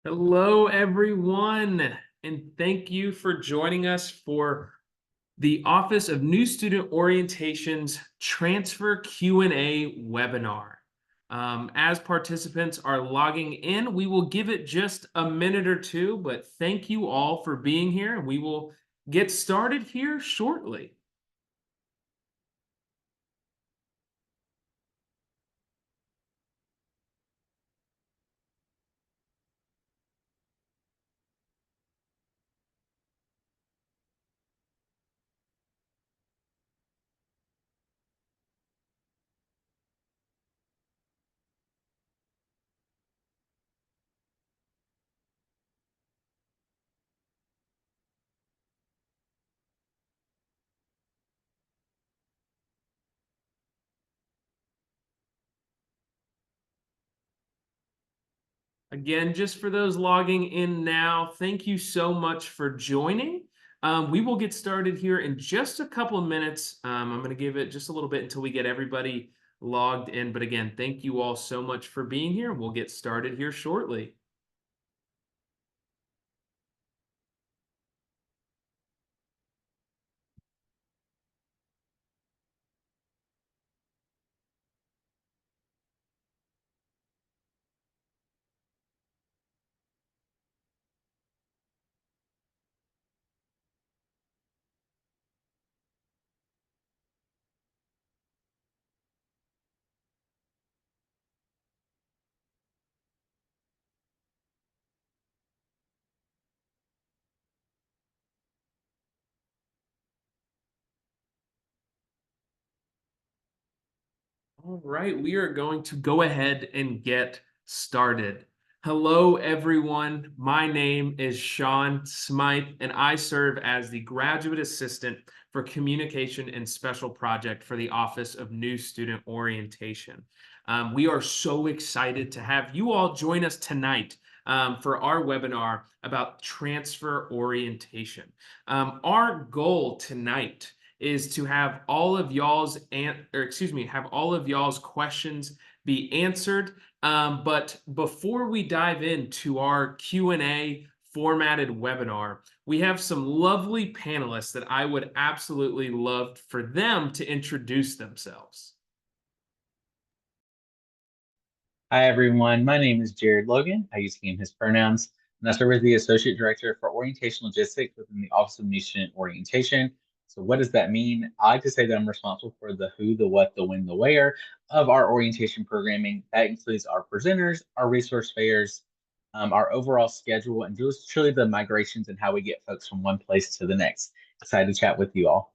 Hello, everyone, and thank you for joining us for the Office of New Student Orientation's Transfer Q&A webinar. As participants are logging in, we will give it just a minute or two, but thank you all for being here, and we will get started here shortly. Again, just for those logging in now, thank you so much for joining. We will get started here in just a couple of minutes. I'm going to give it just a little bit until we get everybody logged in. But again, thank you all so much for being here. We'll get started here shortly. All right, we are going to go ahead and get started. Hello, everyone. My name is Sean Smythe, and I serve as the Graduate Assistant for Communication and Special Project for the Office of New Student Orientation. We are so excited to have you all join us tonight for our webinar about transfer orientation. Our goal tonight is to have all of y'all's have all of y'all's questions be answered. But before we dive into our Q&A formatted webinar, we have some lovely panelists that I would absolutely love for them to introduce themselves. Hi, everyone. My name is Jared Logan. I use he and his pronouns, and I serve as the Associate Director for Orientation Logistics within the Office of New Student Orientation. So, what does that mean? I like to say that I'm responsible for the who, the what, the when, the where of our orientation programming. That includes our presenters, our resource fairs, our overall schedule, and just truly the migrations and how we get folks from one place to the next. Excited to chat with you all.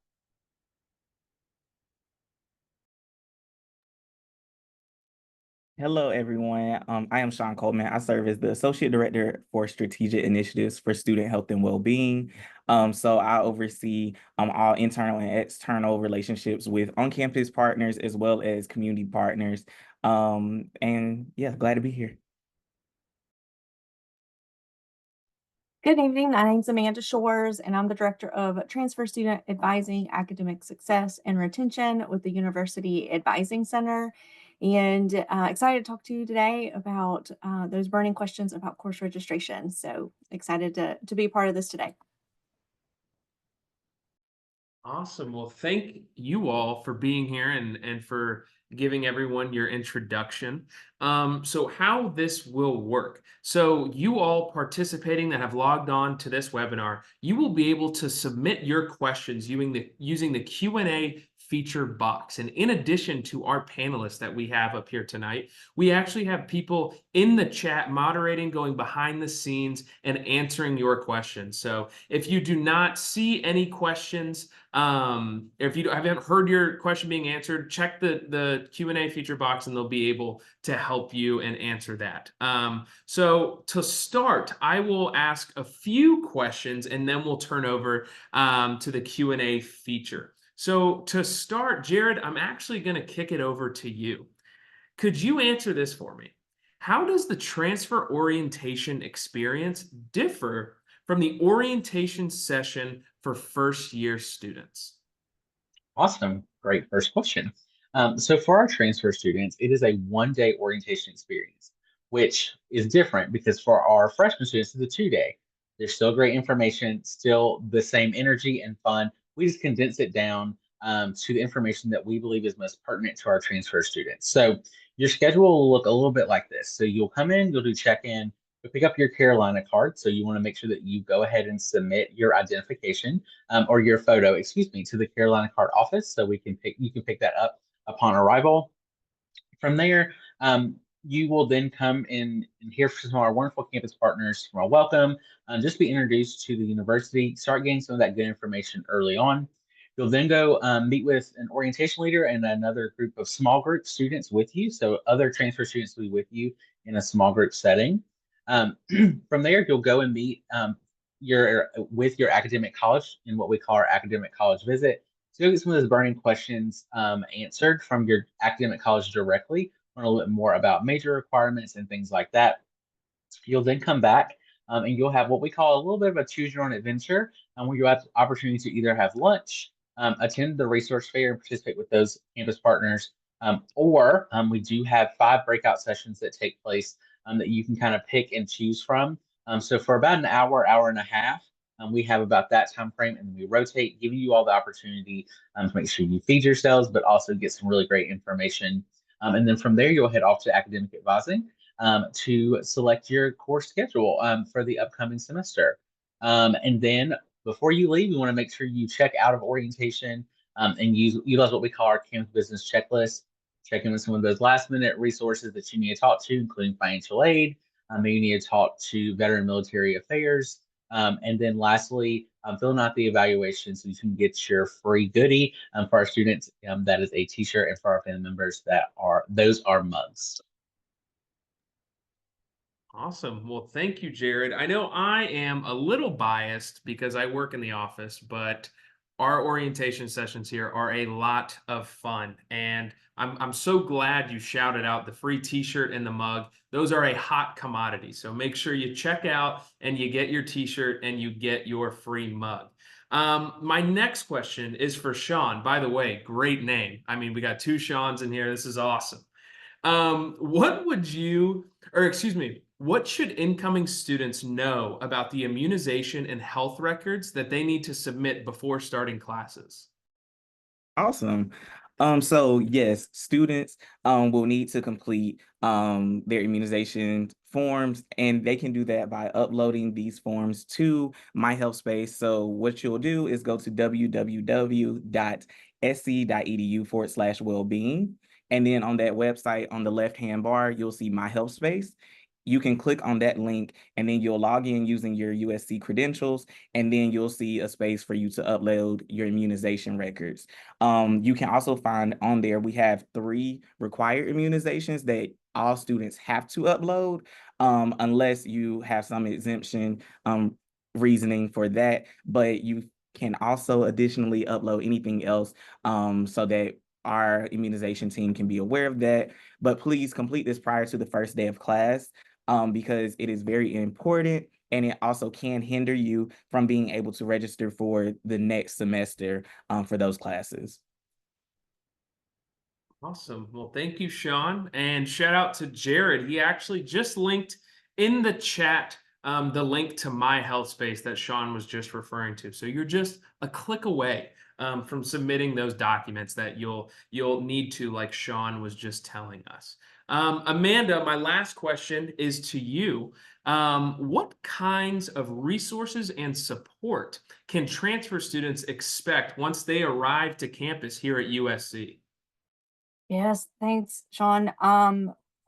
Hello, everyone. I am Sean Coleman. I serve as the Associate Director for Strategic Initiatives for Student Health and Wellbeing. So I oversee all internal and external relationships with on-campus partners as well as community partners. And yeah, glad to be here. Good evening. My name is Amanda Shores, and I'm the Director of Transfer Student Advising, Academic Success, and Retention with the University Advising Center. And excited to talk to you today about those burning questions about course registration. So excited to be part of this today. Awesome. Well, thank you all for being here and for giving everyone your introduction. So how this will work. So you all participating that have logged on to this webinar, you will be able to submit your questions using the Q&A feature box. And in addition to our panelists that we have up here tonight, we actually have people in the chat moderating, going behind the scenes and answering your questions. So if you do not see any questions, if you haven't heard your question being answered, check the Q&A feature box and they'll be able to help you and answer that. So to start, I will ask a few questions and then we'll turn over to the Q&A feature. So to start, Jared, I'm actually going to kick it over to you. Could you answer this for me? How does the transfer orientation experience differ from the orientation session for first-year students? Awesome. Great first question. So for our transfer students, it is a one-day orientation experience, which is different because for our freshman students, it's a 2 day. There's still great information, still the same energy and fun. We just condense it down to the information that we believe is most pertinent to our transfer students. So your schedule will look a little bit like this. So you'll come in, you'll do check-in, you'll pick up your Carolina card. So you want to make sure that you go ahead and submit your identification or your photo, excuse me, to the Carolina card office. So you can pick that up upon arrival. From there, you will then come in and hear from some of our wonderful campus partners from our welcome, just be introduced to the university, start getting some of that good information early on. You'll then go meet with an orientation leader and another group of small group students with you. So other transfer students will be with you in a small group setting. From there, you'll go and meet with your academic college in what we call our academic college visit. So you'll get some of those burning questions answered from your academic college directly, learn a little bit more about major requirements and things like that. You'll then come back and you'll have what we call a little bit of a choose your own adventure, where you have the opportunity to either have lunch, attend the resource fair and participate with those campus partners, or we do have 5 breakout sessions that take place that you can kind of pick and choose from. So for about an hour, hour and a half, we have about that time frame, and we rotate, giving you all the opportunity to make sure you feed yourselves, but also get some really great information. And then from there, you'll head off to academic advising to select your course schedule for the upcoming semester. And then before you leave, you want to make sure you check out of orientation and utilize what we call our campus business checklist. Check in with some of those last minute resources that you need to talk to, including financial aid. Maybe you need to talk to veteran military affairs. And then lastly, filling out the evaluation so you can get your free goodie for our students. That is a t-shirt, and for our family members, those are mugs. Awesome. Well, thank you, Jared. I know I am a little biased because I work in the office, but our orientation sessions here are a lot of fun. And I'm so glad you shouted out the free t-shirt and the mug. Those are a hot commodity. So make sure you check out and you get your t-shirt and you get your free mug. My next question is for Sean. By the way, great name. I mean, we got 2 Seans in here. This is awesome. What would you, or excuse me, what should incoming students know about the immunization and health records that they need to submit before starting classes? Awesome. So yes, students will need to complete their immunization forms, and they can do that by uploading these forms to My Health Space. So what you'll do is go to www.sc.edu/wellbeing. And then on that website, on the left-hand bar, you'll see My Health Space. You can click on that link, and then you'll log in using your USC credentials, and then you'll see a space for you to upload your immunization records. You can also find on there, we have 3 required immunizations that all students have to upload, unless you have some exemption reasoning for that. But you can also additionally upload anything else so that our immunization team can be aware of that. But please complete this prior to the first day of class because it is very important, and it also can hinder you from being able to register for the next semester for those classes. Awesome. Well, thank you, Sean. And shout out to Jared. He actually just linked in the chat the link to My Health Space that Sean was just referring to. So you're just a click away from submitting those documents that you'll need to, like Sean was just telling us. Amanda, my last question is to you. What kinds of resources and support can transfer students expect once they arrive to campus here at USC? Yes, thanks, Sean.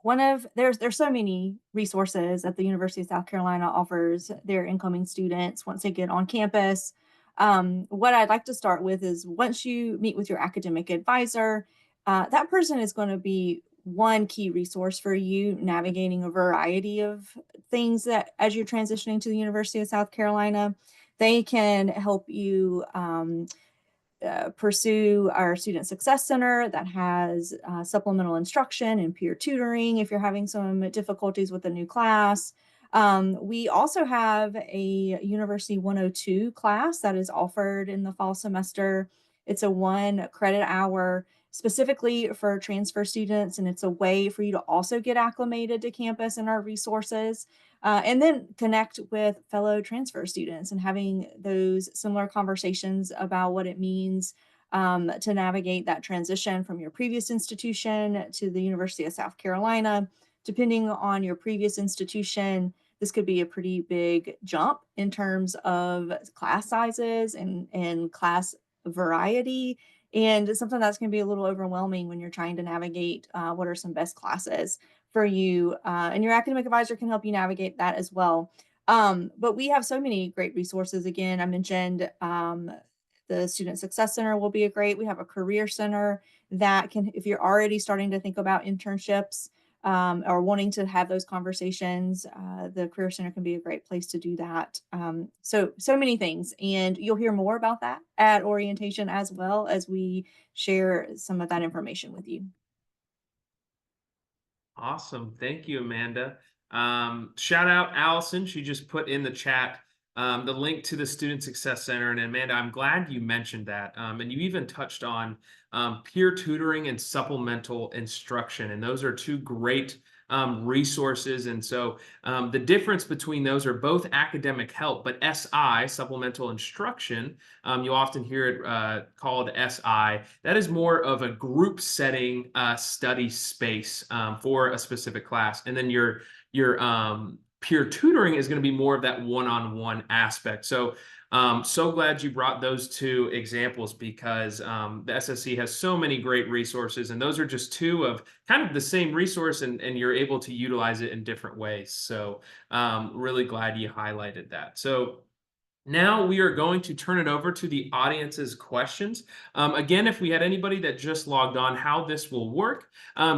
There's so many resources that the University of South Carolina offers their incoming students once they get on campus. What I'd like to start with is once you meet with your academic advisor, that person is going to be one key resource for you navigating a variety of things that as you're transitioning to the University of South Carolina, they can help you pursue our Student Success Center that has supplemental instruction and peer tutoring if you're having some difficulties with a new class. We also have a University 102 class that is offered in the fall semester It's a 1 credit hour specifically for transfer students, and it's a way for you to also get acclimated to campus and our resources, and then connect with fellow transfer students and having those similar conversations about what it means to navigate that transition from your previous institution to the University of South Carolina. Depending on your previous institution, this could be a pretty big jump in terms of class sizes and class variety, and it's something that's going to be a little overwhelming when you're trying to navigate what are some best classes for you. And your academic advisor can help you navigate that as well. But we have so many great resources. Again, I mentioned the Student Success Center will be a great. We have a career center that can, if you're already starting to think about internships or wanting to have those conversations, the Career Center can be a great place to do that. So many things, and you'll hear more about that at orientation as well as we share some of that information with you. Awesome. Thank you, Amanda. Shout out Allison. She just put in the chat the link to the Student Success Center. And Amanda, I'm glad you mentioned that. And you even touched on peer tutoring and supplemental instruction. And those are two great resources. And so the difference between those are both academic help, but SI, supplemental instruction, you often hear it called SI. That is more of a group setting study space for a specific class. And then your peer tutoring is going to be more of that one-on-one aspect. So so glad you brought those two examples because the SSC has so many great resources, and those are just two of kind of the same resource, and you're able to utilize it in different ways. So really glad you highlighted that. So now we are going to turn it over to the audience's questions. Again, if we had anybody that just logged on, how this will work,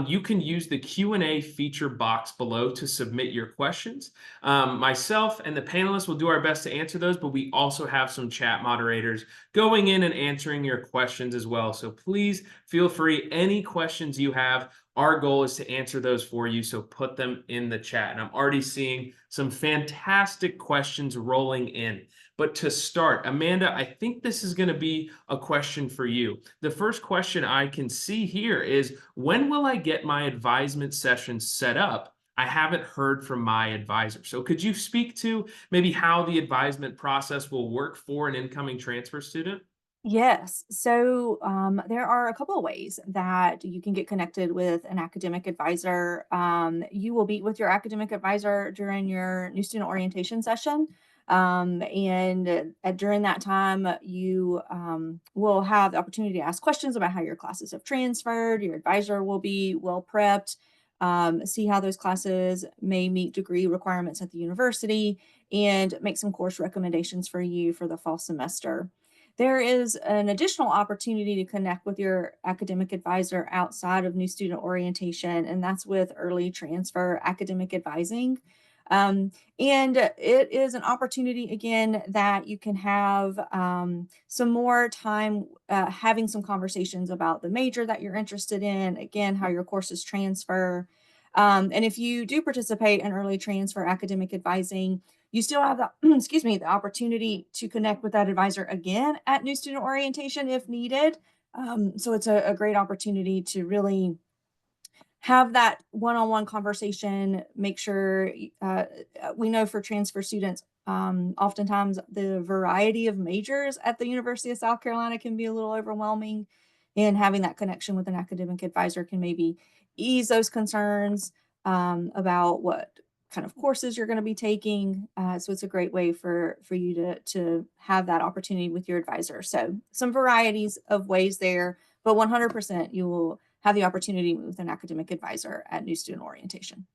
you can use the Q&A feature box below to submit your questions. Myself and the panelists will do our best to answer those, but we also have some chat moderators going in and answering your questions as well. So please feel free, any questions you have, our goal is to answer those for you, so put them in the chat. And I'm already seeing some fantastic questions rolling in. But to start, Amanda, I think this is going to be a question for you. The first question I can see here is, when will I get my advisement session set up? I haven't heard from my advisor. So could you speak to maybe how the advisement process will work for an incoming transfer student? Yes. So there are a couple of ways that you can get connected with an academic advisor. You will meet with your academic advisor during your new student orientation session. And during that time, you will have the opportunity to ask questions about how your classes have transferred. Your advisor will be well prepped, see how those classes may meet degree requirements at the university, and make some course recommendations for you for the fall semester. There is an additional opportunity to connect with your academic advisor outside of new student orientation, and that's with early transfer academic advising. And it is an opportunity, again, that you can have some more time having some conversations about the major that you're interested in, again, how your courses transfer. And if you do participate in early transfer academic advising, you still have the, excuse me, the opportunity to connect with that advisor again at new student orientation if needed. So it's a great opportunity to really have that one-on-one conversation, make sure we know for transfer students, oftentimes the variety of majors at the University of South Carolina can be a little overwhelming, and having that connection with an academic advisor can maybe ease those concerns about what kind of courses you're going to be taking. So it's a great way for you to have that opportunity with your advisor. So some varieties of ways there, but 100% you will have the opportunity with an academic advisor at new student orientation.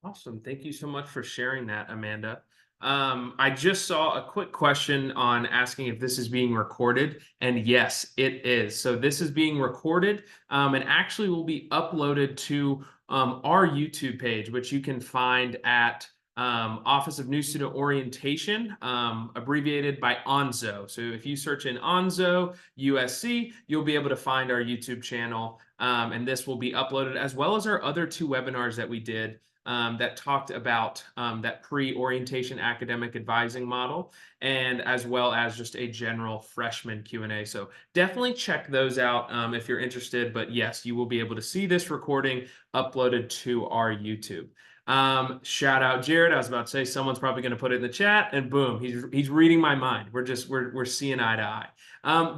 Awesome. Thank you so much for sharing that, Amanda. I just saw a quick question on asking if this is being recorded, and yes, it is. So this is being recorded and actually will be uploaded to our YouTube page, which you can find at Office of New Student Orientation, abbreviated by ONZO. So if you search in ONZO USC, you'll be able to find our YouTube channel, and this will be uploaded as well as our other two webinars that we did that talked about that pre-orientation academic advising model, and as well as just a general freshman Q&A. So definitely check those out if you're interested. But yes, you will be able to see this recording uploaded to our YouTube. Shout out Jared. I was about to say someone's probably going to put it in the chat, and boom, he's reading my mind. We're seeing eye to eye.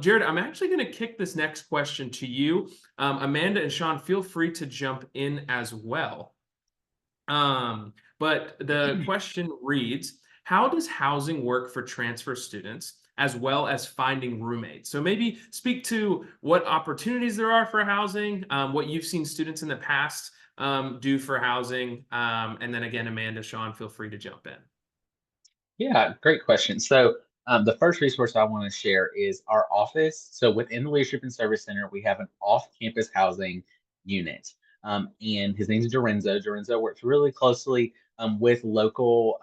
Jared, I'm actually going to kick this next question to you. Amanda and Sean, feel free to jump in as well. But the question reads, how does housing work for transfer students as well as finding roommates? So maybe speak to what opportunities there are for housing, what you've seen students in the past do for housing. And then again, Amanda, Sean, feel free to jump in. Yeah, great question. So the first resource I want to share is our office. So within the Leadership and Service Center, we have an off-campus housing unit. And his name is Dorenzo. Dorenzo works really closely with local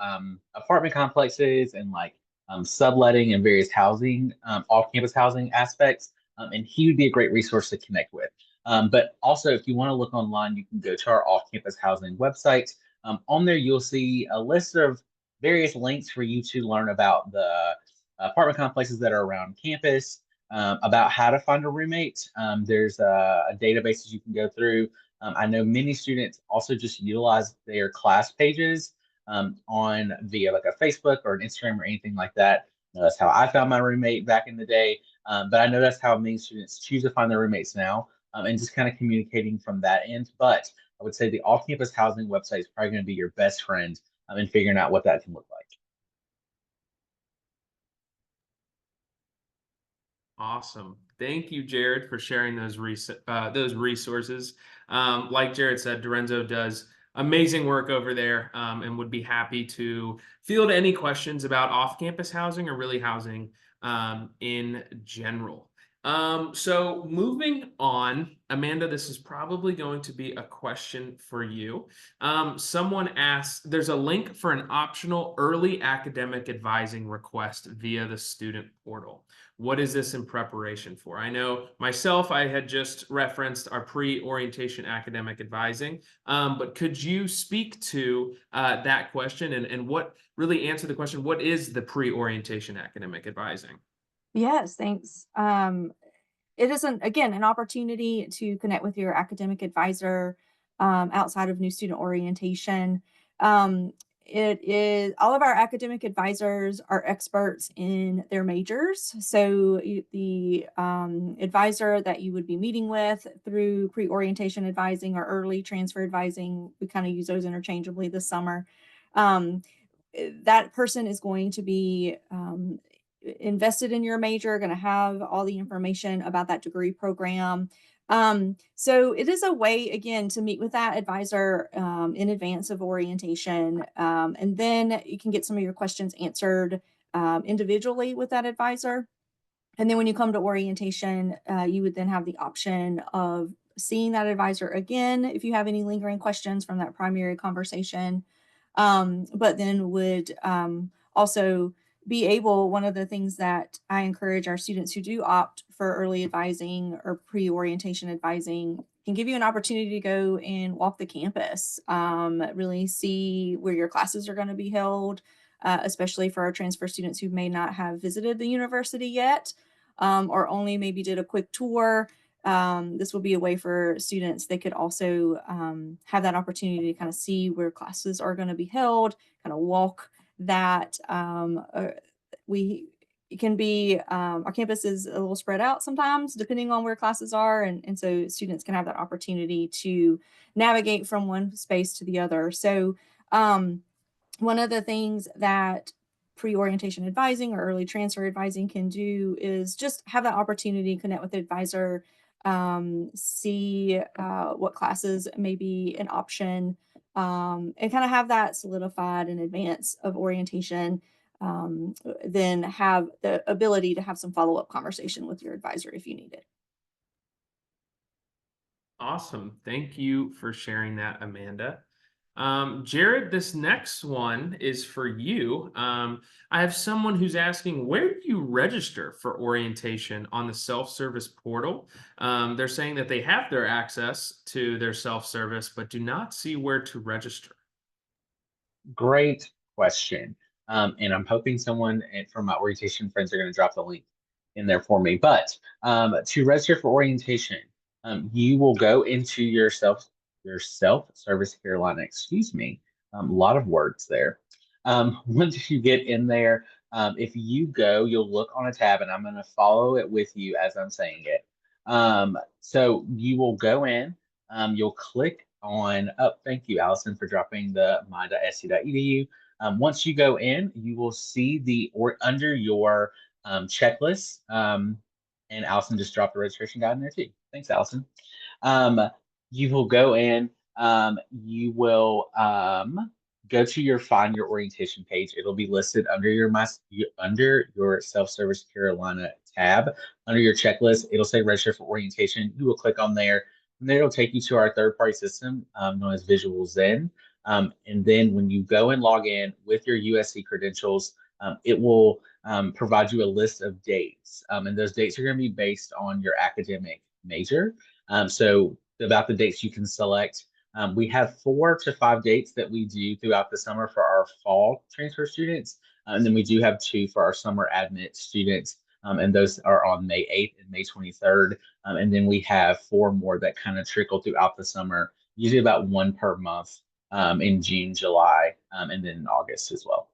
apartment complexes and like subletting and various housing, off-campus housing aspects. And he would be a great resource to connect with. But also, if you want to look online, you can go to our off-campus housing website. On there, you'll see a list of various links for you to learn about the apartment complexes that are around campus, about how to find a roommate. There's a database that you can go through. I know many students also just utilize their class pages on via like a Facebook or an Instagram or anything like that. That's how I found my roommate back in the day. But I know that's how many students choose to find their roommates now, and just kind of communicating from that end. But I would say the off-campus housing website is probably going to be your best friend and figuring out what that can look like. Awesome. Thank you, Jared, for sharing those resources. Like Jared said, Dorenzo does amazing work over there, and would be happy to field any questions about off-campus housing or really housing in general. So moving on, Amanda, this is probably going to be a question for you. Someone asked, there's a link for an optional early academic advising request via the student portal. What is this in preparation for? I know myself, I had just referenced our pre-orientation academic advising, but could you speak to that question and what really answer the question, what is the pre-orientation academic advising? Yes, thanks. It is an opportunity to connect with your academic advisor outside of new student orientation. It is all of our academic advisors are experts in their majors. So the advisor that you would be meeting with through pre-orientation advising or early transfer advising, we kind of use those interchangeably this summer. That person is going to be invested in your major, going to have all the information about that degree program. So it is a way, again, to meet with that advisor in advance of orientation. And then you can get some of your questions answered individually with that advisor. And then when you come to orientation, you would then have the option of seeing that advisor again if you have any lingering questions from that primary conversation. But then would also be able, one of the things that I encourage our students who do opt for early advising or pre-orientation advising can give you an opportunity to go and walk the campus, really see where your classes are going to be held, especially for our transfer students who may not have visited the university yet, or only maybe did a quick tour. This will be a way for students, they could also have that opportunity to kind of see where classes are going to be held, kind of walk that. It can be, our campus is a little spread out sometimes depending on where classes are. And so students can have that opportunity to navigate from one space to the other. So one of the things that pre-orientation advising or early transfer advising can do is just have that opportunity to connect with the advisor, see what classes may be an option, and kind of have that solidified in advance of orientation. Then have the ability to have some follow-up conversation with your advisor if you need it. Awesome. Thank you for sharing that, Amanda. Jared, this next one is for you. I have someone who's asking, where do you register for orientation on the self-service portal? They're saying that they have their access to their self-service, but do not see where to register. Great question. And I'm hoping someone from my orientation friends are going to drop the link in there for me. But to register for orientation, you will go into your self-service Carolina, excuse me. A lot of words there. Once you get in there, if you go, you'll look on a tab, and I'm going to follow it with you as I'm saying it. So you will go in. You'll click on, oh, thank you, Allison, for dropping the my.sc.edu. Once you go in, you will see or under your checklist, and Allison just dropped the registration guide in there too. Thanks, Allison. Um, you will go in, you will go to find your orientation page. It'll be listed under under your self-service Carolina tab. Under your checklist, it'll say register for orientation. You will click on there, and then it'll take you to our third-party system known as Visual Zen. And then when you go and log in with your USC credentials, it will provide you a list of dates. And those dates are going to be based on your academic major. So about the dates you can select. We have 4 to 5 dates that we do throughout the summer for our fall transfer students. And then we do have 2 for our summer admit students. And those are on May 8th and May 23rd. And then we have 4 more that kind of trickle throughout the summer, usually about 1 per month in June, July, and then in August as well.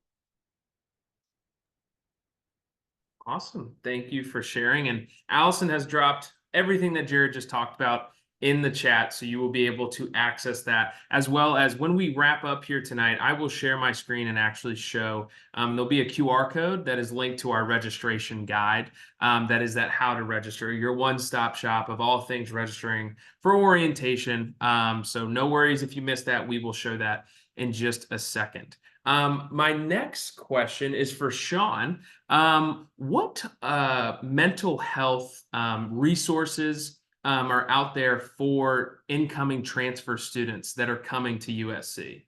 Awesome. Thank you for sharing. And Allison has dropped everything that Jared just talked about in the chat, so you will be able to access that, as well as when we wrap up here tonight, I will share my screen and actually show, there'll be a QR code that is linked to our registration guide. That is that how to register, your one-stop shop of all things registering for orientation. So no worries if you missed that. We will show that in just a second. My next question is for Sean. What mental health resources are out there for incoming transfer students that are coming to USC?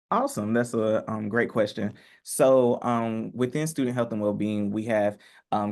Awesome. That's a great question. So within student health and well-being, we have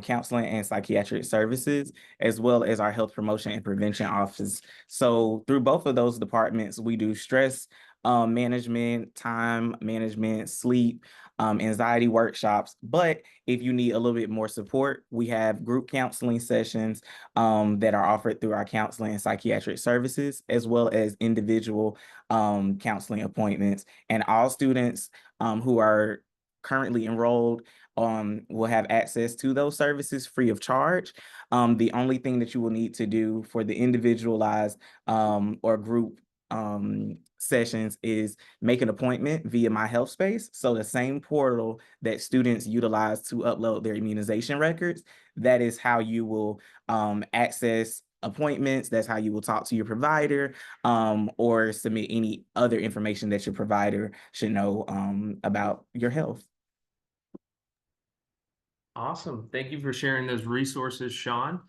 counseling and psychiatric services, as well as our health promotion and prevention office. So through both of those departments, we do stress management, time management, sleep, anxiety workshops. But if you need a little bit more support, we have group counseling sessions that are offered through our counseling and psychiatric services, as well as individual counseling appointments. And all students who are currently enrolled will have access to those services free of charge. The only thing that you will need to do for the individualized or group sessions is make an appointment via My Health Space. So the same portal that students utilize to upload their immunization records, that is how you will access appointments. That's how you will talk to your provider or submit any other information that your provider should know about your health. Awesome. Thank you for sharing those resources, Sean.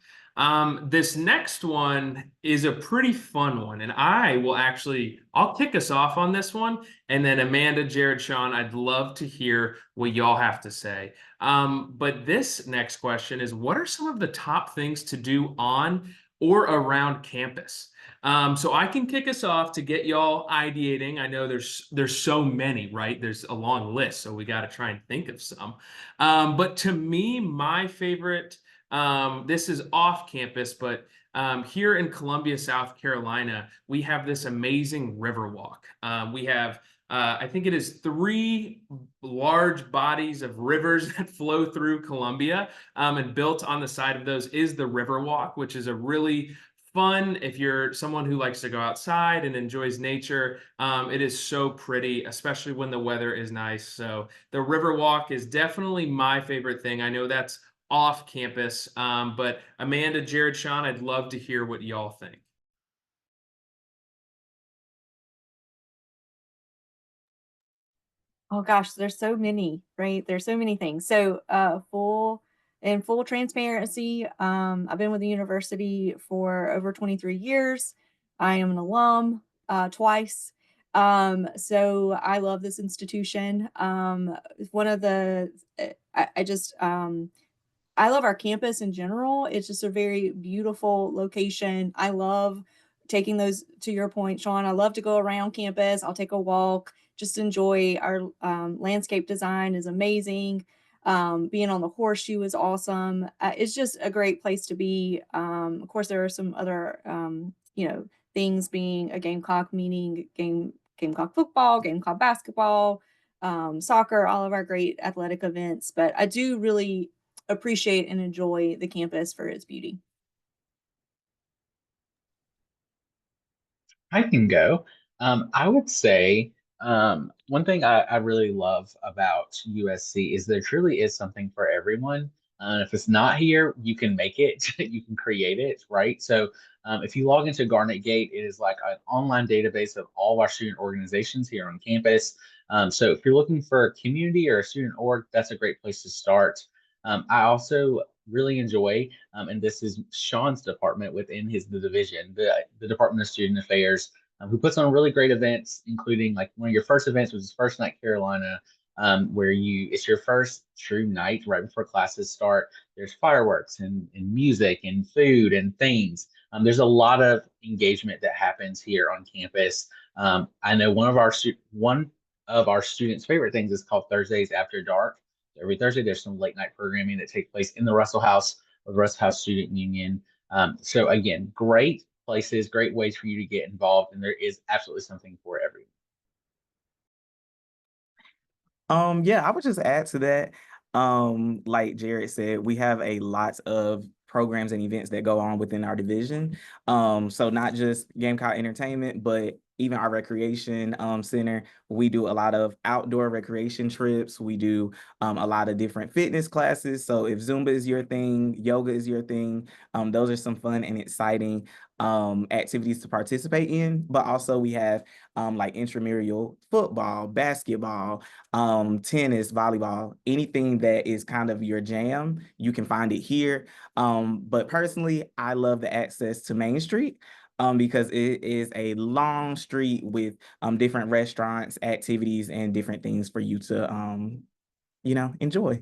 This next one is a pretty fun one, and I'll kick us off on this one, and then Amanda, Jared, Sean, I'd love to hear what y'all have to say. But this next question is, what are some of the top things to do on or around campus? So I can kick us off to get y'all ideating. I know there's so many, right? There's a long list, so we got to try and think of some. But to me, my favorite, this is off campus, but here in Columbia, South Carolina, we have this amazing river walk. We have, I think it is 3 large bodies of rivers that flow through Columbia, and built on the side of those is the river walk, which is a really fun if you're someone who likes to go outside and enjoys nature. It is so pretty, especially when the weather is nice. So the river walk is definitely my favorite thing. I know that's off campus, but Amanda, Jared, Sean, I'd love to hear what y'all think. Oh gosh, there's so many, right? There's so many things. So full transparency, I've been with the university for over 23 years. I am an alum twice. So I love this institution. One of the I just I love our campus in general. It's just a very beautiful location. I love taking those, to your point, Sean. I love to go around campus. I'll take a walk, just enjoy our landscape design is amazing. Being on the horseshoe is awesome. It's just a great place to be. Of course, there are some other, things being a Gamecock, meaning Gamecock football, Gamecock basketball, soccer, all of our great athletic events. But I do really appreciate and enjoy the campus for its beauty. I can go. I would say one thing I really love about USC is there truly is something for everyone. If it's not here, you can make it, you can create it, right? So if you log into Garnet Gate, it is like an online database of all of our student organizations here on campus. So if you're looking for a community or a student org, that's a great place to start. I also really enjoy, and this is Sean's department within the division, the Department of Student Affairs, who puts on really great events, including like one of your first events was First Night Carolina, where it's your first true night right before classes start. There's fireworks and music and food and things. There's a lot of engagement that happens here on campus. I know one of our students' favorite things is called Thursdays After Dark. Every Thursday, there's some late night programming that takes place in the Russell House of the Russell House Student Union. So again, great places, great ways for you to get involved, and there is absolutely something for everyone. Yeah, I would just add to that. Like Jared said, we have a lot of programs and events that go on within our division. So not just Gamecock Entertainment, but even our recreation center. We do a lot of outdoor recreation trips. We do a lot of different fitness classes. So if Zumba is your thing, yoga is your thing, those are some fun and exciting activities to participate in. But also we have like intramural football, basketball, tennis, volleyball, anything that is kind of your jam, you can find it here. But personally, I love the access to Main Street because it is a long street with different restaurants, activities, and different things for you to enjoy.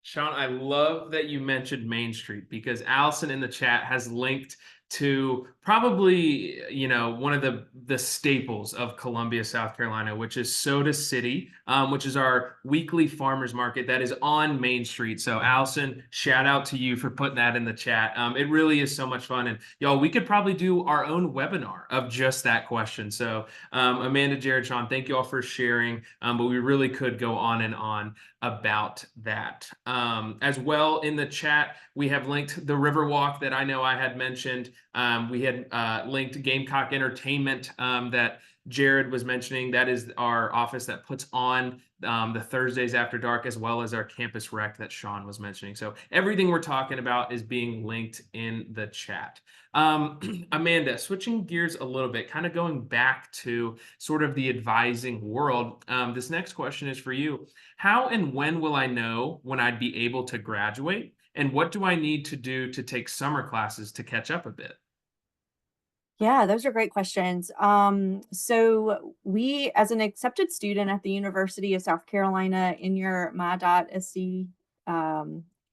Sean, I love that you mentioned Main Street because Allison in the chat has linked to probably, one of the staples of Columbia, South Carolina, which is Soda City, which is our weekly farmers market that is on Main Street. So Allison, shout out to you for putting that in the chat. It really is so much fun. And y'all, we could probably do our own webinar of just that question. So Amanda, Jared, Sean, thank you all for sharing. But we really could go on and on about that. As well in the chat, we have linked the Riverwalk that I know I had mentioned. We had linked Gamecock Entertainment that Jared was mentioning. That is our office that puts on the Thursdays After Dark, as well as our campus rec that Sean was mentioning. So everything we're talking about is being linked in the chat. Amanda, switching gears a little bit, kind of going back to sort of the advising world. This next question is for you. How and when will I know when I'd be able to graduate? And what do I need to do to take summer classes to catch up a bit? Yeah, those are great questions. So we, as an accepted student at the University of South Carolina, in your my.sc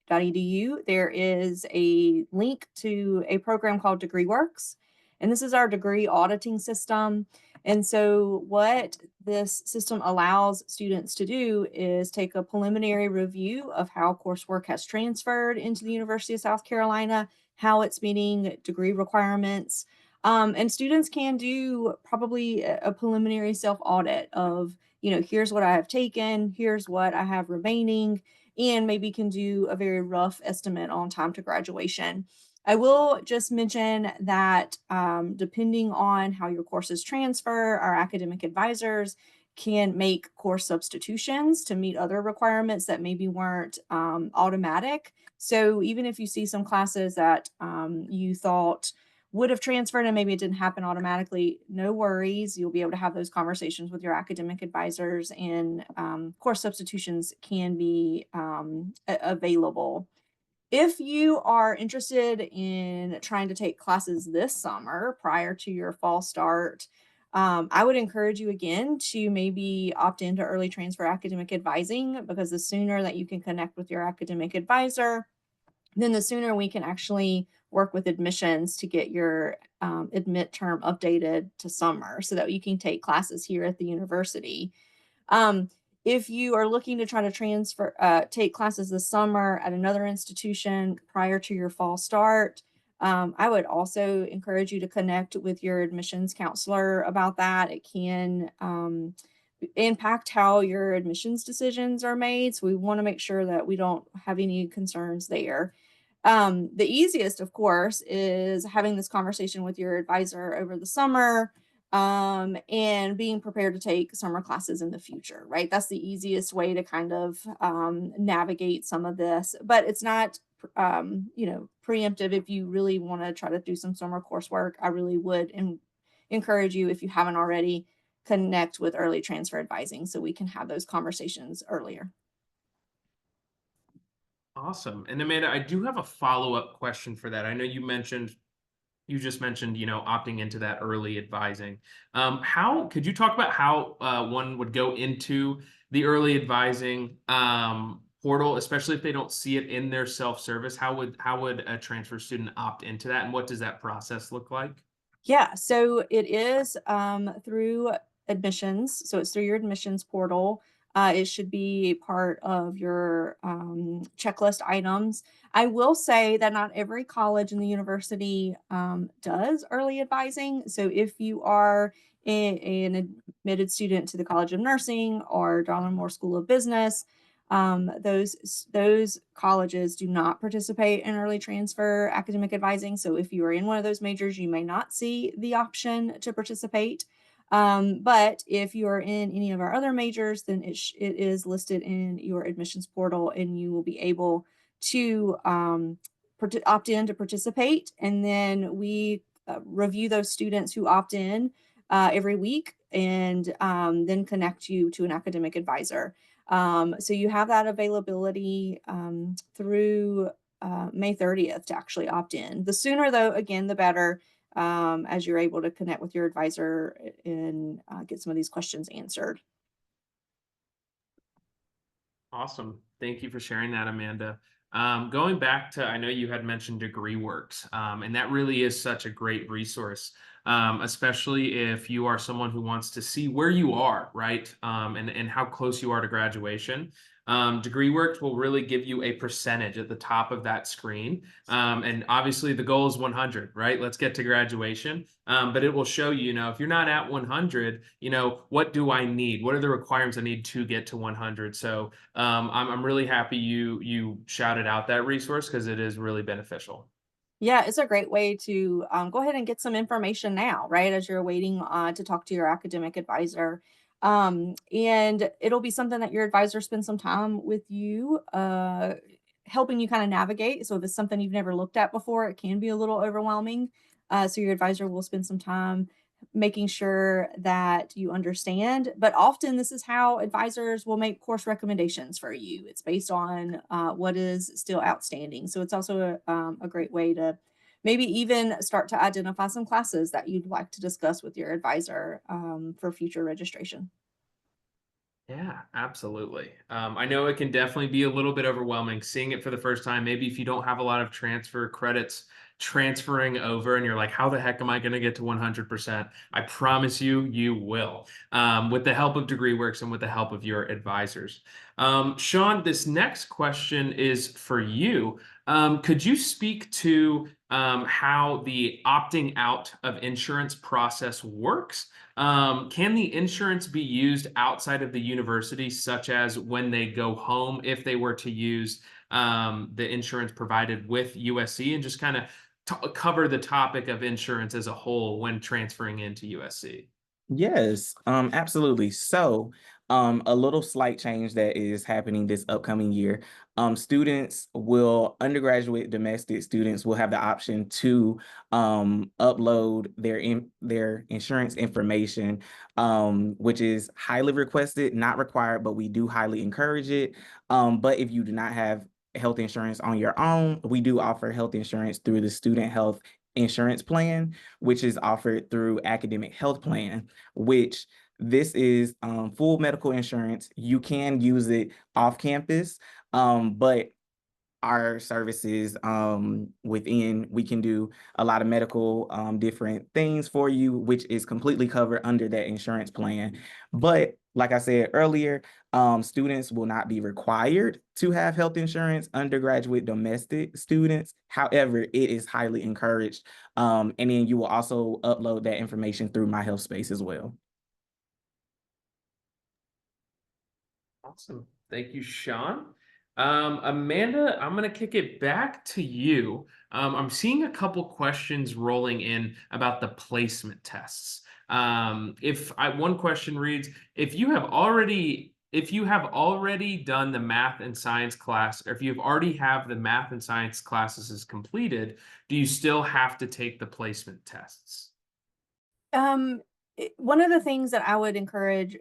.edu, there is a link to a program called DegreeWorks, and this is our degree auditing system. And so what this system allows students to do is take a preliminary review of how coursework has transferred into the University of South Carolina, how it's meeting degree requirements. And students can do probably a preliminary self-audit of, here's what I have taken, here's what I have remaining, and maybe can do a very rough estimate on time to graduation. I will just mention that depending on how your courses transfer, our academic advisors can make course substitutions to meet other requirements that maybe weren't automatic. So even if you see some classes that you thought would have transferred and maybe it didn't happen automatically, no worries. You'll be able to have those conversations with your academic advisors, and course substitutions can be available. If you are interested in trying to take classes this summer prior to your fall start, I would encourage you again to maybe opt into early transfer academic advising, because the sooner that you can connect with your academic advisor, then the sooner we can actually work with admissions to get your admit term updated to summer so that you can take classes here at the university. Um, if you are looking to try to take classes this summer at another institution prior to your fall start, I would also encourage you to connect with your admissions counselor about that. It can impact how your admissions decisions are made. So we want to make sure that we don't have any concerns there. The easiest, of course, is having this conversation with your advisor over the summer, and being prepared to take summer classes in the future, right? That's the easiest way to kind of navigate some of this, but it's not, preemptive. If you really want to try to do some summer coursework, I really would encourage you, if you haven't already, connect with early transfer advising so we can have those conversations earlier. Awesome. And Amanda, I do have a follow-up question for that. I know you just mentioned, opting into that early advising. How could you talk about how one would go into the early advising portal, especially if they don't see it in their self-service? How would a transfer student opt into that, and what does that process look like? Yeah, so it is through admissions. So it's through your admissions portal. It should be part of your checklist items. I will say that not every college in the university does early advising. So if you are an admitted student to the College of Nursing or Darla Moore School of Business, those colleges do not participate in early transfer academic advising. So if you are in one of those majors, you may not see the option to participate. But if you are in any of our other majors, then it is listed in your admissions portal, and you will be able to opt in to participate. And then we review those students who opt in every week, and then connect you to an academic advisor. So you have that availability through May 30th to actually opt in. The sooner, though, again, the better, as you're able to connect with your advisor and get some of these questions answered. Awesome. Thank you for sharing that, Amanda. Going back to, I know you had mentioned DegreeWorks, and that really is such a great resource, especially if you are someone who wants to see where you are, right? And how close you are to graduation. DegreeWorks will really give you a percentage at the top of that screen. And obviously the goal is 100, right? Let's get to graduation. But it will show you, if you're not at 100, what do I need? What are the requirements I need to get to 100? So I'm really happy you shouted out that resource, because it is really beneficial. Yeah, it's a great way to go ahead and get some information now, right? As you're waiting to talk to your academic advisor. And it'll be something that your advisor spends some time with you, helping you kind of navigate. So if it's something you've never looked at before, it can be a little overwhelming. So your advisor will spend some time making sure that you understand. But often this is how advisors will make course recommendations for you. It's based on what is still outstanding. So it's also a great way to maybe even start to identify some classes that you'd like to discuss with your advisor for future registration. Yeah, absolutely. I know it can definitely be a little bit overwhelming seeing it for the first time. Maybe if you don't have a lot of transfer credits transferring over and you're like, how the heck am I going to get to 100%? I promise you, you will, with the help of DegreeWorks and with the help of your advisors. Sean, this next question is for you. Could you speak to how the opting out of insurance process works? Can the insurance be used outside of the university, such as when they go home, if they were to use the insurance provided with USC, and just kind of cover the topic of insurance as a whole when transferring into USC? Yes, absolutely. So, a little slight change that is happening this upcoming year. Undergraduate domestic students will have the option to upload their insurance information, which is highly requested, not required, but we do highly encourage it. But if you do not have health insurance on your own, we do offer health insurance through the student health insurance plan, which is offered through academic health plan, which this is full medical insurance. You can use it off campus, but our services within. We can do a lot of medical different things for you, which is completely covered under that insurance plan. But like I said earlier, students will not be required to have health insurance, undergraduate domestic students. However, it is highly encouraged. And then you will also upload that information through My Health Space as well. Awesome. Thank you, Sean. Amanda, I'm going to kick it back to you. I'm seeing a couple questions rolling in about the placement tests. One question reads, if you have already done the math and science class, or if you've already have the math and science classes completed, do you still have to take the placement tests? One of the things that I would encourage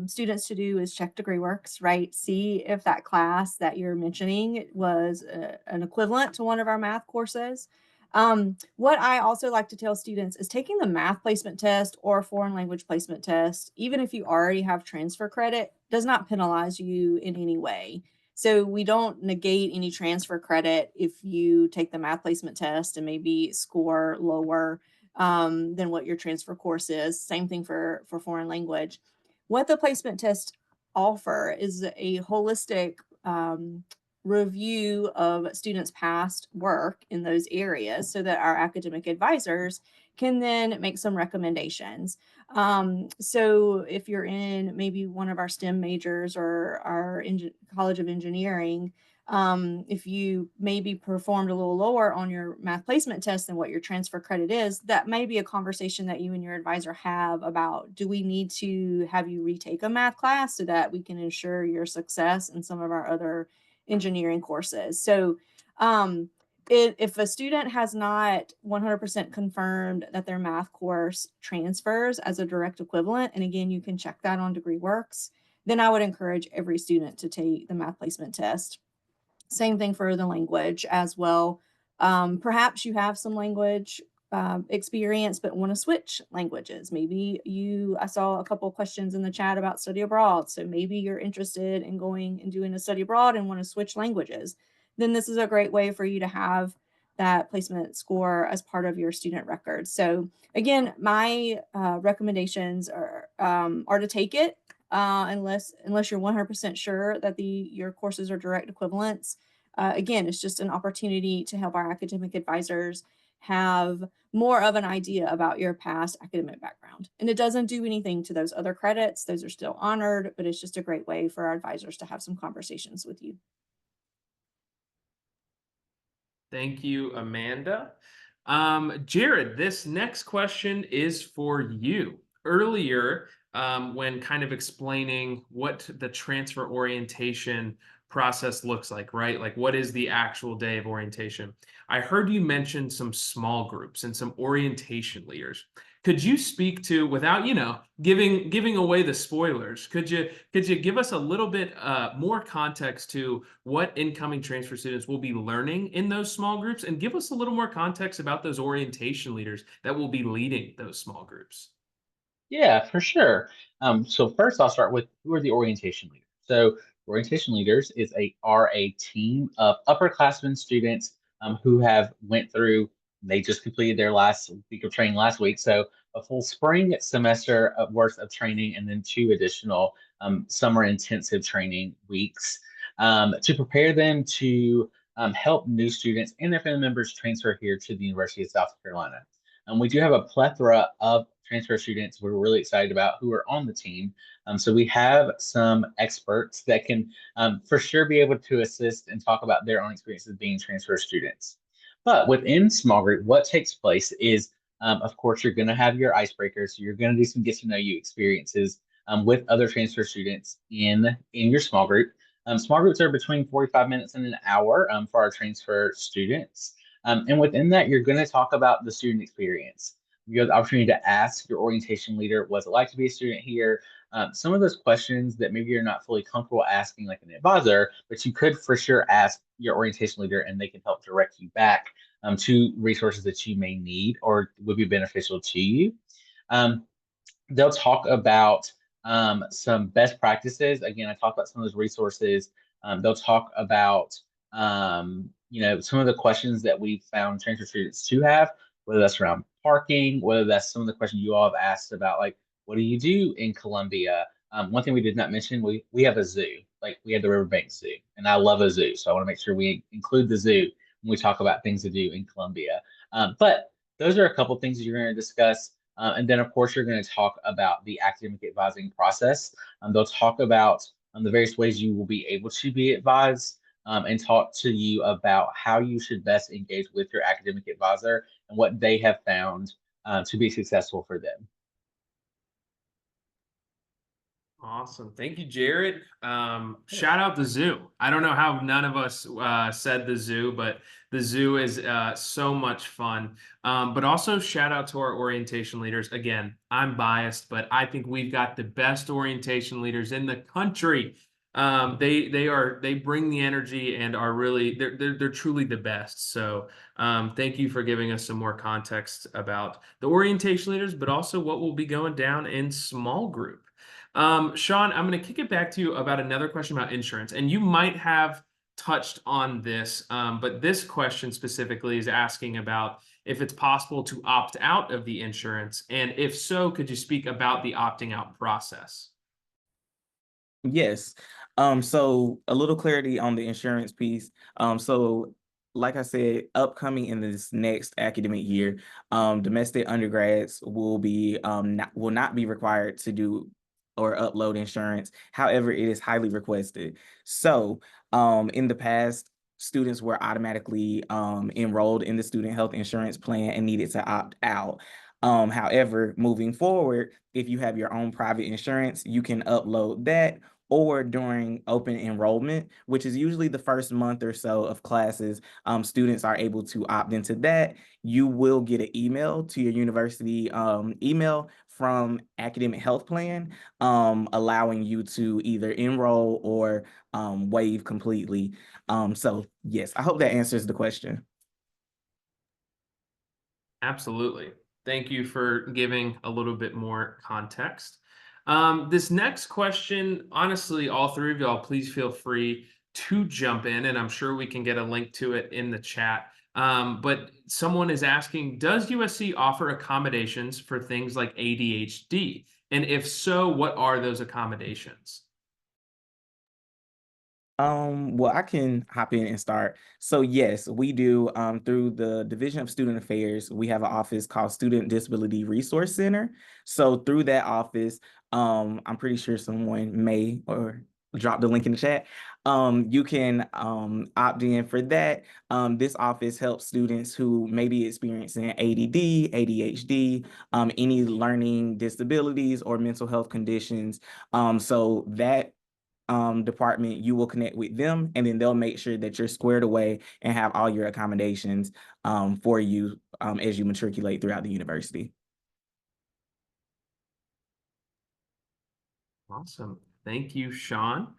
students to do is check DegreeWorks, right? See if that class that you're mentioning was an equivalent to one of our math courses. What I also like to tell students is taking the math placement test or foreign language placement test, even if you already have transfer credit, does not penalize you in any way. So we don't negate any transfer credit if you take the math placement test and maybe score lower than what your transfer course is. Same thing for foreign language. What the placement tests offer is a holistic review of students' past work in those areas so that our academic advisors can then make some recommendations. So if you're in maybe one of our STEM majors or our College of Engineering, if you maybe performed a little lower on your math placement test than what your transfer credit is, that may be a conversation that you and your advisor have about, do we need to have you retake a math class so that we can ensure your success in some of our other engineering courses? So if a student has not 100% confirmed that their math course transfers as a direct equivalent, and again, you can check that on DegreeWorks, then I would encourage every student to take the math placement test. Same thing for the language as well. Perhaps you have some language experience, but want to switch languages. I saw a couple of questions in the chat about study abroad. So maybe you're interested in going and doing a study abroad and want to switch languages. Then this is a great way for you to have that placement score as part of your student record. So again, my recommendations are to take it unless you're 100% sure that your courses are direct equivalents. Again, it's just an opportunity to help our academic advisors have more of an idea about your past academic background. And it doesn't do anything to those other credits. Those are still honored, but it's just a great way for our advisors to have some conversations with you. Thank you, Amanda. Jared, this next question is for you. Earlier, when kind of explaining what the transfer orientation process looks like, right? Like, what is the actual day of orientation? I heard you mention some small groups and some orientation leaders. Could you speak to, without giving away the spoilers, could you give us a little bit more context to what incoming transfer students will be learning in those small groups, and give us a little more context about those orientation leaders that will be leading those small groups? Yeah, for sure. So first I'll start with, who are the orientation leaders? So orientation leaders are a team of upperclassmen students who have went through, they just completed their last week of training last week. So a full spring semester worth of training, and then 2 additional summer intensive training weeks to prepare them to help new students and their family members transfer here to the University of South Carolina. We do have a plethora of transfer students we're really excited about who are on the team. So we have some experts that can for sure be able to assist and talk about their own experiences being transfer students. But within small group, what takes place is, of course, you're going to have your icebreakers. So you're going to do some get to know you experiences with other transfer students in your small group. Small groups are between 45 minutes and an hour for our transfer students. And within that, you're going to talk about the student experience. You have the opportunity to ask your orientation leader, what's it like to be a student here? Some of those questions that maybe you're not fully comfortable asking like an advisor, but you could for sure ask your orientation leader, and they can help direct you back to resources that you may need or would be beneficial to you. They'll talk about some best practices. Again, I talked about some of those resources. They'll talk about some of the questions that we found transfer students to have, whether that's around parking, whether that's some of the questions you all have asked about, like, what do you do in Columbia? One thing we did not mention, we have a zoo, like we have the Riverbank Zoo, and I love a zoo, so I want to make sure we include the zoo when we talk about things to do in Columbia. But those are a couple things that you're going to discuss. And then, of course, you're going to talk about the academic advising process. They'll talk about the various ways you will be able to be advised, and talk to you about how you should best engage with your academic advisor and what they have found to be successful for them. Awesome. Thank you, Jared. Shout out the zoo. I don't know how none of us said the zoo, but the zoo is so much fun. But also shout out to our orientation leaders. Again, I'm biased, but I think we've got the best orientation leaders in the country. They bring the energy and are really they're truly the best. So thank you for giving us some more context about the orientation leaders, but also what will be going down in small group. Sean, I'm going to kick it back to you about another question about insurance. And you might have touched on this, but this question specifically is asking about if it's possible to opt out of the insurance. And if so, could you speak about the opting out process? Yes. So a little clarity on the insurance piece. So like I said, upcoming in this next academic year, domestic undergrads will not be required to do or upload insurance. However, it is highly requested. So in the past, students were automatically enrolled in the student health insurance plan and needed to opt out. However, moving forward, if you have your own private insurance, you can upload that, or during open enrollment, which is usually the first month or so of classes, students are able to opt into that. You will get an email to your university email from Academic Health Plan, allowing you to either enroll or waive completely. So yes, I hope that answers the question. Absolutely. Thank you for giving a little bit more context. This next question, honestly, all three of y'all, please feel free to jump in, and I'm sure we can get a link to it in the chat. But someone is asking, does USC offer accommodations for things like ADHD? And if so, what are those accommodations? Well, I can hop in and start. So yes, we do. Through the Division of Student Affairs, we have an office called Student Disability Resource Center. So through that office, I'm pretty sure someone may or drop the link in the chat. You can opt in for that. This office helps students who may be experiencing ADD, ADHD, any learning disabilities or mental health conditions. So that department, you will connect with them, and then they'll make sure that you're squared away and have all your accommodations for you as you matriculate throughout the university. Awesome. Thank you, Sean.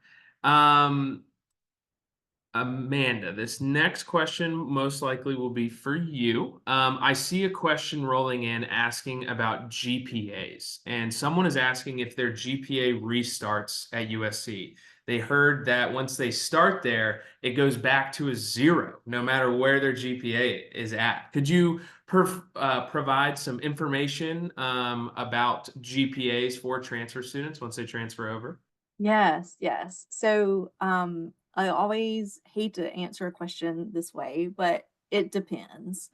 Amanda, this next question most likely will be for you. I see a question rolling in asking about GPAs, and someone is asking if their GPA restarts at USC. They heard that once they start there, it goes back to a zero, no matter where their GPA is at. Could you provide some information about GPAs for transfer students once they transfer over? Yes, yes. So, I always hate to answer a question this way, but it depends.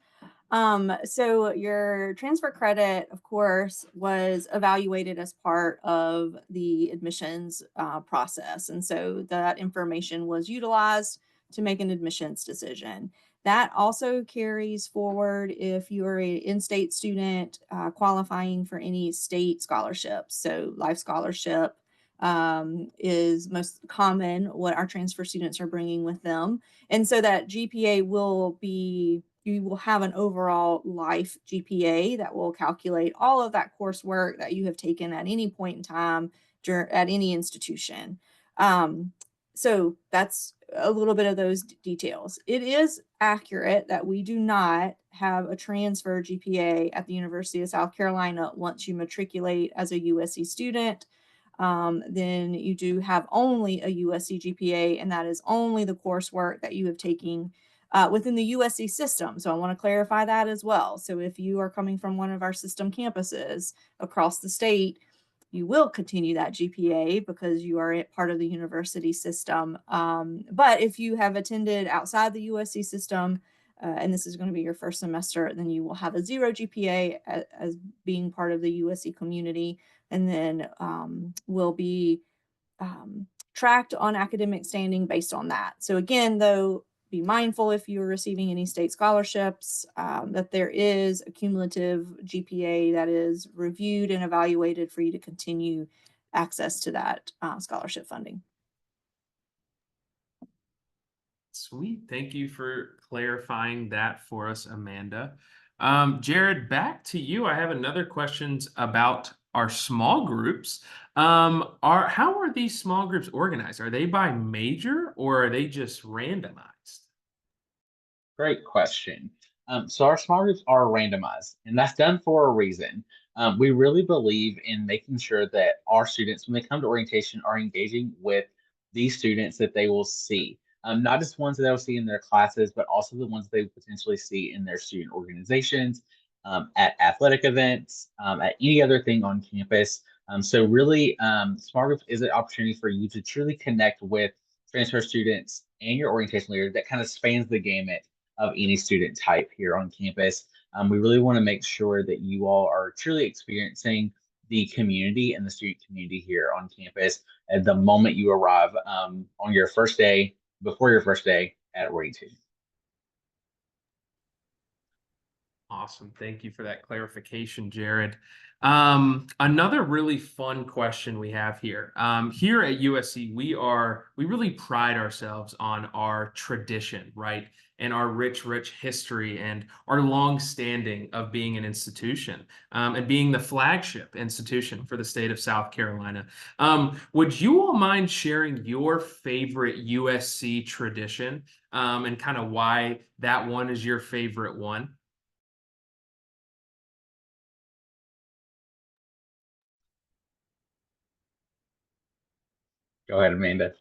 So your transfer credit, of course, was evaluated as part of the admissions process. And so that information was utilized to make an admissions decision. That also carries forward if you're an in-state student qualifying for any state scholarships. So life scholarship is most common what our transfer students are bringing with them. And so that GPA will be, you will have an overall life GPA that will calculate all of that coursework that you have taken at any point in time at any institution. So that's a little bit of those details. It is accurate that we do not have a transfer GPA at the University of South Carolina once you matriculate as a USC student. then you do have only a USC GPA, and that is only the coursework that you have taken within the USC system. So I want to clarify that as well. So if you are coming from one of our system campuses across the state, you will continue that GPA because you are part of the university system. But if you have attended outside the USC system, and this is going to be your first semester, then you will have a 0 GPA as being part of the USC community, and then will be tracked on academic standing based on that. So again, though, be mindful if you're receiving any state scholarships, that there is a cumulative GPA that is reviewed and evaluated for you to continue access to that scholarship funding. Sweet. Thank you for clarifying that for us, Amanda. Jared, back to you. I have another questions about our small groups. How are these small groups organized? Are they by major or are they just randomized? Great question. So our small groups are randomized, and that's done for a reason. We really believe in making sure that our students, when they come to orientation, are engaging with these students that they will see. Not just ones that they'll see in their classes, but also the ones they potentially see in their student organizations, at athletic events, at any other thing on campus. So really, small groups is an opportunity for you to truly connect with transfer students and your orientation leader that kind of spans the gamut of any student type here on campus. We really want to make sure that you all are truly experiencing the community and the student community here on campus at the moment you arrive on your first day, before your first day at orientation. Awesome. Thank you for that clarification, Jared. Another really fun question we have here. Here at USC, we really pride ourselves on our tradition, right? And our rich history and our long standing of being an institution, and being the flagship institution for the state of South Carolina. Would you all mind sharing your favorite USC tradition, and kind of why that one is your favorite one? Go ahead, Amanda.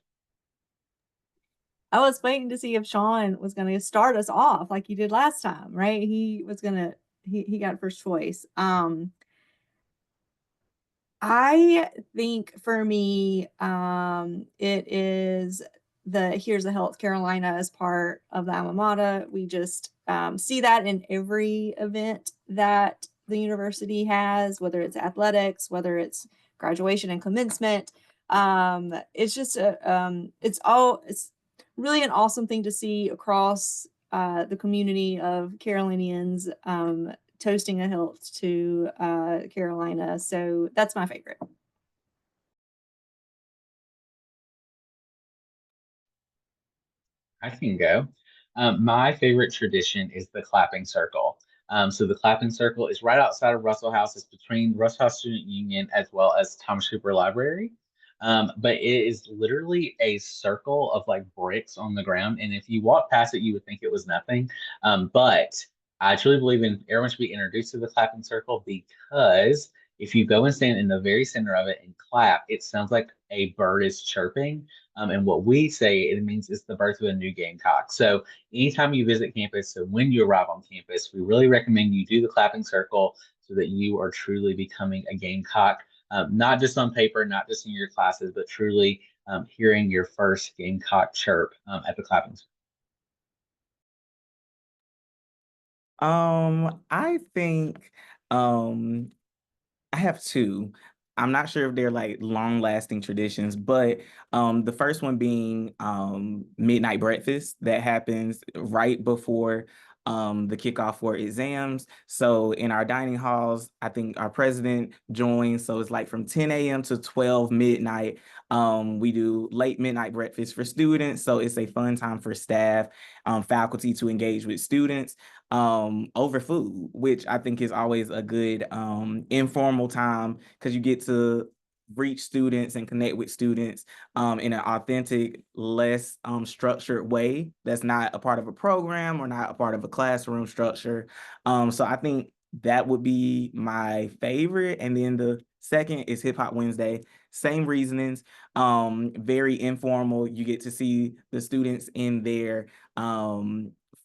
I was waiting to see if Sean was going to start us off like he did last time, right? He got first choice. I think for me, it is the Here's a Health Carolina as part of the alma mater. We just see that in every event that the university has, whether it's athletics, whether it's graduation and commencement. It's just it's really an awesome thing to see across the community of Carolinians toasting a hilt to Carolina. So that's my favorite. I can go. My favorite tradition is the clapping circle. So the clapping circle is right outside of Russell House. It's between Russell House Student Union as well as Thomas Cooper Library. But it is literally a circle of like bricks on the ground. And if you walk past it, you would think it was nothing. But I truly believe in everyone should be introduced to the clapping circle because if you go and stand in the very center of it and clap, it sounds like a bird is chirping. And what we say it means it's the birth of a new gamecock. So anytime you visit campus, so when you arrive on campus, we really recommend you do the clapping circle so that you are truly becoming a gamecock, not just on paper, not just in your classes, but truly hearing your first gamecock chirp at the clapping circle. I think I have two. I'm not sure if they're like long-lasting traditions, but the first one being midnight breakfast that happens right before the kickoff for exams. So in our dining halls, I think our president joins. So it's like from 10 a.m. to 12 midnight. We do late midnight breakfast for students. So it's a fun time for staff, faculty to engage with students over food, which I think is always a good informal time because you get to reach students and connect with students in an authentic, less structured way that's not a part of a program or not a part of a classroom structure. So I think that would be my favorite. And then the second is Hip Hop Wednesday. same reasonings, very informal. You get to see the students in their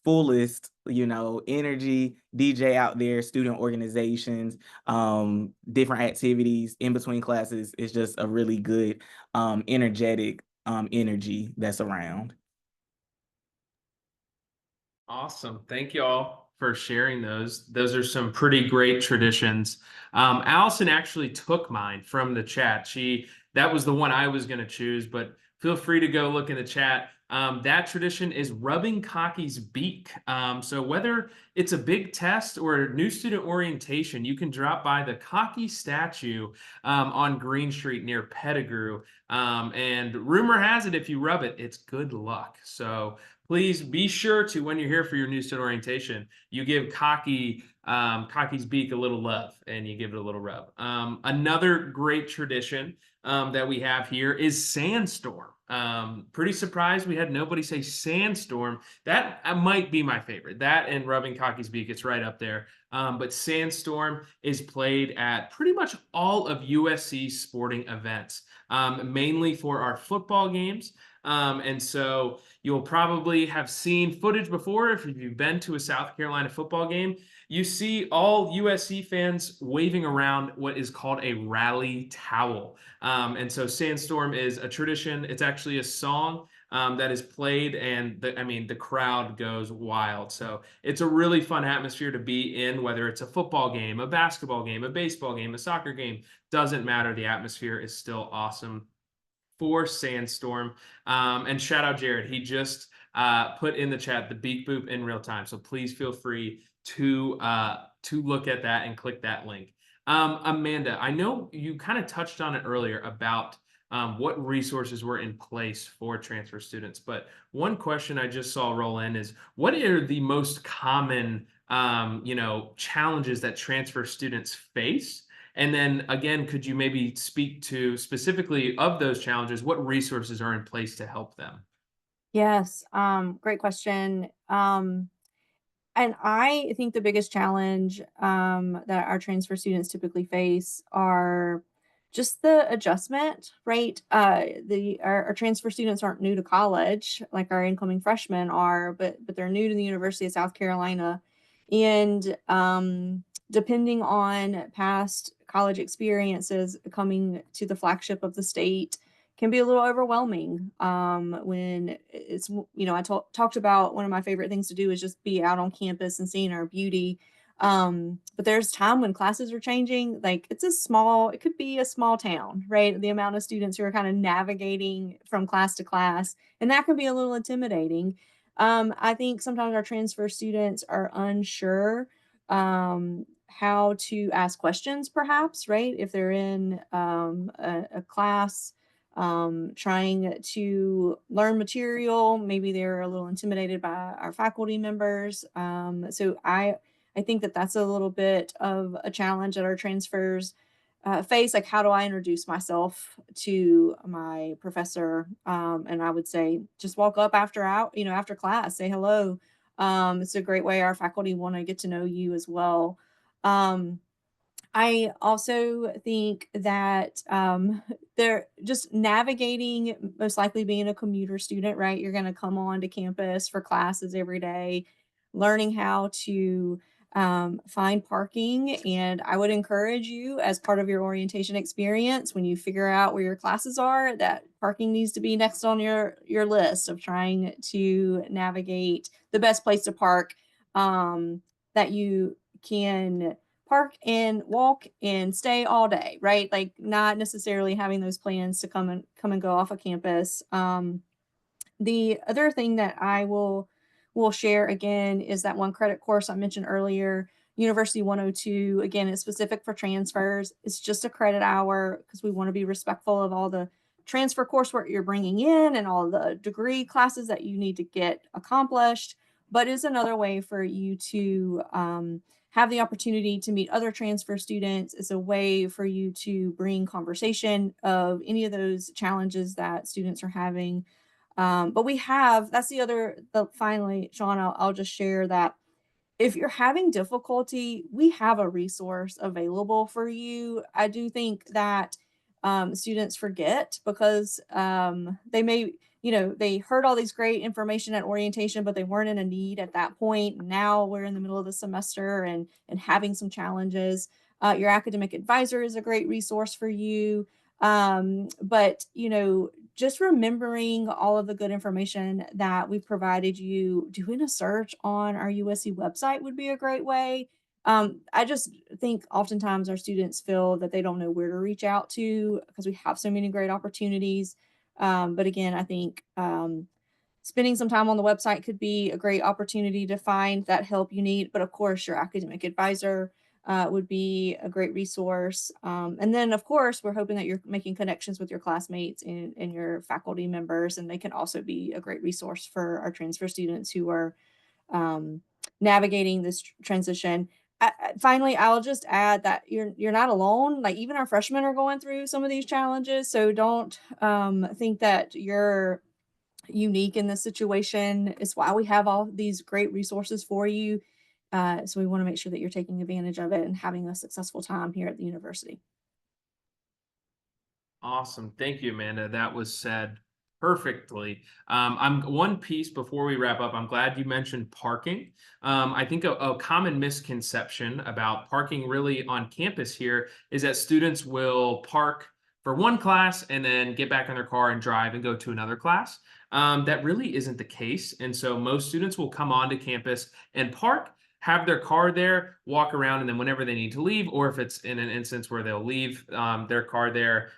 fullest, energy, DJ out there, student organizations, different activities in between classes. It's just a really good, energetic energy that's around. Awesome. Thank you all for sharing those. Those are some pretty great traditions. Allison actually took mine from the chat. That was the one I was going to choose, but feel free to go look in the chat. That tradition is rubbing Cocky's beak. So whether it's a big test or a new student orientation, you can drop by the Cocky statue on Green Street near Pettigrew. And rumor has it, if you rub it, it's good luck. So please be sure to, when you're here for your new student orientation, you give Cocky's beak a little love and you give it a little rub. Another great tradition that we have here is Sandstorm. Pretty surprised we had nobody say Sandstorm. That might be my favorite. That and rubbing Cocky's beak, it's right up there. But Sandstorm is played at pretty much all of USC's sporting events, mainly for our football games. And so you'll probably have seen footage before if you've been to a South Carolina football game. You see all USC fans waving around what is called a rally towel. And so Sandstorm is a tradition. It's actually a song that is played, and the crowd goes wild. So it's a really fun atmosphere to be in, whether it's a football game, a basketball game, a baseball game, a soccer game, doesn't matter. The atmosphere is still awesome for Sandstorm. And shout out Jared. He just put in the chat the beak boop in real time. So please feel free to look at that and click that link. Amanda, I know you kind of touched on it earlier about what resources were in place for transfer students. But one question I just saw roll in is, what are the most common challenges that transfer students face? And then again, could you maybe speak to specifically of those challenges, what resources are in place to help them? Yes, great question. And I think the biggest challenge that our transfer students typically face are just the adjustment, right? Our transfer students aren't new to college like our incoming freshmen are, but they're new to the University of South Carolina, and depending on past college experiences, coming to the flagship of the state can be a little overwhelming when it's, I talked about one of my favorite things to do is just be out on campus and seeing our beauty. But there's time when classes are changing. Like it could be a small town, right? The amount of students who are kind of navigating from class to class, and that can be a little intimidating. I think sometimes our transfer students are unsure how to ask questions, perhaps, right? If they're in a class trying to learn material, maybe they're a little intimidated by our faculty members. So I think that that's a little bit of a challenge that our transfers face. Like, how do I introduce myself to my professor? And I would say, just walk up after class, say hello. It's a great way our faculty want to get to know you as well. I also think that they're just navigating, most likely being a commuter student, right? You're going to come on to campus for classes every day, learning how to find parking. And I would encourage you, as part of your orientation experience, when you figure out where your classes are, that parking needs to be next on your list of trying to navigate the best place to park that you can park and walk and stay all day, right? Like not necessarily having those plans to come and go off of campus. The other thing that I will share again is that one credit course I mentioned earlier, University 102. Again, it's specific for transfers. It's just a credit hour because we want to be respectful of all the transfer coursework you're bringing in and all the degree classes that you need to get accomplished. But it's another way for you to have the opportunity to meet other transfer students. It's a way for you to bring conversation of any of those challenges that students are having. But finally, Sean, I'll just share that if you're having difficulty, we have a resource available for you. I do think that students forget because they may, they heard all these great information at orientation, but they weren't in a need at that point. Now we're in the middle of the semester and having some challenges. Your academic advisor is a great resource for you. But just remembering all of the good information that we've provided you, doing a search on our USC website would be a great way. I just think oftentimes our students feel that they don't know where to reach out to because we have so many great opportunities. But again, I think spending some time on the website could be a great opportunity to find that help you need. But of course, your academic advisor would be a great resource. And then, of course, we're hoping that you're making connections with your classmates and your faculty members, and they can also be a great resource for our transfer students who are navigating this transition. Finally, I'll just add that you're not alone. Like even our freshmen are going through some of these challenges, so don't think that you're unique in this situation. It's why we have all these great resources for you. So we want to make sure that you're taking advantage of it and having a successful time here at the university. Awesome. Thank you, Amanda. That was said perfectly. I'm one piece before we wrap up. I'm glad you mentioned parking. I think a common misconception about parking really on campus here is that students will park for one class and then get back in their car and drive and go to another class. That really isn't the case. And so most students will come onto campus and park, have their car there, walk around, and then whenever they need to leave, or if it's in an instance where they'll leave their car there,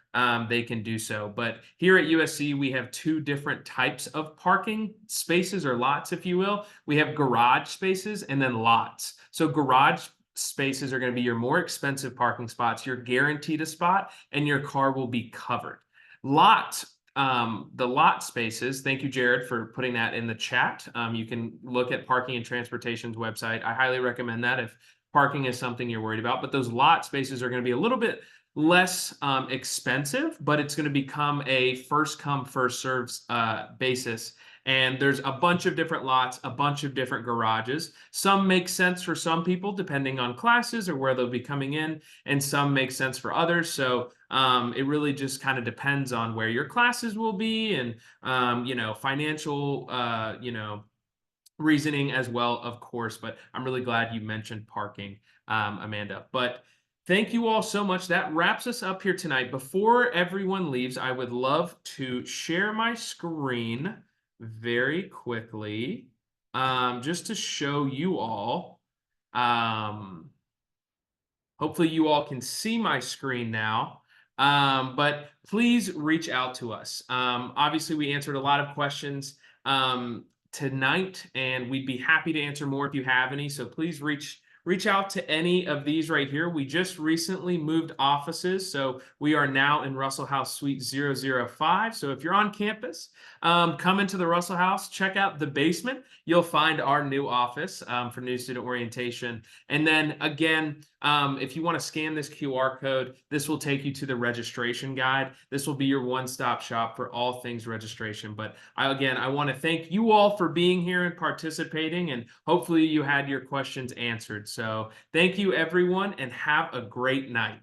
they can do so. But here at USC, we have two different types of parking spaces or lots, if you will. We have garage spaces and then lots. So garage spaces are going to be your more expensive parking spots. You're guaranteed a spot and your car will be covered. The lot spaces, thank you, Jared, for putting that in the chat. You can look at Parking and Transportation's website. I highly recommend that if parking is something you're worried about. But those lot spaces are going to be a little bit less expensive, but it's going to become a first come, first served basis. And there's a bunch of different lots, a bunch of different garages. Some make sense for some people depending on classes or where they'll be coming in, and some make sense for others. So it really just kind of depends on where your classes will be and financial reasoning as well, of course. But I'm really glad you mentioned parking, Amanda. But thank you all so much. That wraps us up here tonight. Before everyone leaves, I would love to share my screen very quickly, just to show you all. Hopefully you all can see my screen now. But please reach out to us. Obviously, we answered a lot of questions tonight, and we'd be happy to answer more if you have any. So please reach out to any of these right here. We just recently moved offices, so we are now in Russell House Suite 005. So if you're on campus, come into the Russell House, check out the basement. You'll find our new office for new student orientation. And then again, if you want to scan this QR code, this will take you to the registration guide. This will be your one-stop shop for all things registration. But I want to thank you all for being here and participating, and hopefully you had your questions answered. So thank you, everyone, and have a great night.